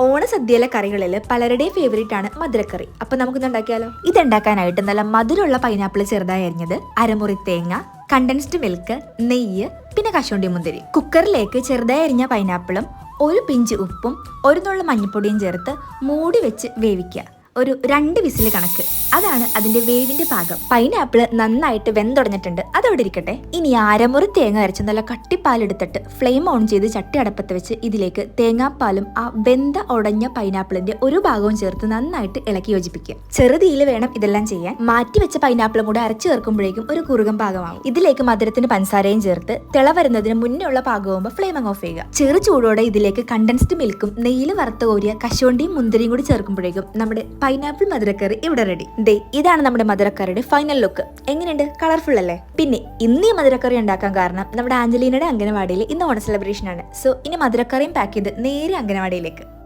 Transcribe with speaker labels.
Speaker 1: ഓണസദ്യയിലെ കറികളിൽ പലരുടെയും ഫേവറേറ്റ് ആണ് മധുരക്കറി. അപ്പൊ നമുക്കൊന്ന് ഉണ്ടാക്കിയാലോ? ഇതുണ്ടാക്കാനായിട്ട് നല്ല മധുരമുള്ള പൈനാപ്പിൾ ചെറുതായി അരിഞ്ഞത്, അരമുറി തേങ്ങ, കണ്ടൻസ്ഡ് മിൽക്ക്, നെയ്യ്, പിന്നെ കശുവണ്ടി മുന്തിരി. കുക്കറിലേക്ക് ചെറുതായി അരിഞ്ഞ പൈനാപ്പിളും ഒരു പിഞ്ച് ഉപ്പും ഒരു നുള്ള മഞ്ഞൾപ്പൊടിയും ചേർത്ത് മൂടി വെച്ച് വേവിക്കുക. ഒരു 2 വിസിൽ കണക്ക്. അതാണ് അതിന്റെ വേവിന്റെ പാകം. പൈനാപ്പിൾ നന്നായിട്ട് വെന്തുടഞ്ഞിട്ടുണ്ട്, അതവിടെ ഇരിക്കട്ടെ. ഇനി അരമുറി തേങ്ങ അരച്ച് നല്ല കട്ടിപ്പാലെടുത്തിട്ട് ഫ്ലെയിം ഓൺ ചെയ്ത് ചട്ടി അടപ്പത്ത് വെച്ച് ഇതിലേക്ക് തേങ്ങാപ്പാലും ആ വെന്ത ഉടഞ്ഞ പൈനാപ്പിളിന്റെ ഒരു ഭാഗവും ചേർത്ത് നന്നായിട്ട് ഇളക്കി യോജിപ്പിക്കുക. ചെറുതീയിൽ വേണം ഇതെല്ലാം ചെയ്യാൻ. മാറ്റി വെച്ച പൈനാപ്പിളും കൂടെ അരച്ചു ചേർക്കുമ്പോഴേക്കും ഒരു കുറുകം പാകമാവും. ഇതിലേക്ക് മധുരത്തിന് പഞ്ചസാരയും ചേർത്ത് തിള വരുന്നതിന് മുന്നേ ഉള്ള പാകമാകുമ്പോൾ ഫ്ലെയിം അങ്ങ് ഓഫ് ചെയ്യുക. ചെറു ചൂടോടെ ഇതിലേക്ക് കണ്ടൻസ്ഡ് മിൽക്കും നെയ്യിൽ വറുത്ത് കോരിയ കശുവണ്ടിയും മുന്തിരിയും കൂടി ചേർക്കുമ്പോഴേക്കും നമ്മുടെ പൈനാപ്പിൾ മധുരക്കറി ഇവിടെ റെഡി. ഇതാണ് നമ്മുടെ മധുരക്കറിയുടെ ഫൈനൽ ലുക്ക്. എങ്ങനെയുണ്ട്? കളർഫുൾ അല്ലേ? പിന്നെ ഇന്ന് ഈ മധുരക്കറി ഉണ്ടാക്കാൻ കാരണം നമ്മുടെ ആഞ്ചലീനയുടെ അംഗനവാടിയിൽ ഇന്ന് ഓണ സെലിബ്രേഷൻ ആണ്. സോ ഇനി മധുരക്കറിയും പാക്ക് ചെയ്ത് നേരെ അംഗനവാടിയിലേക്ക്.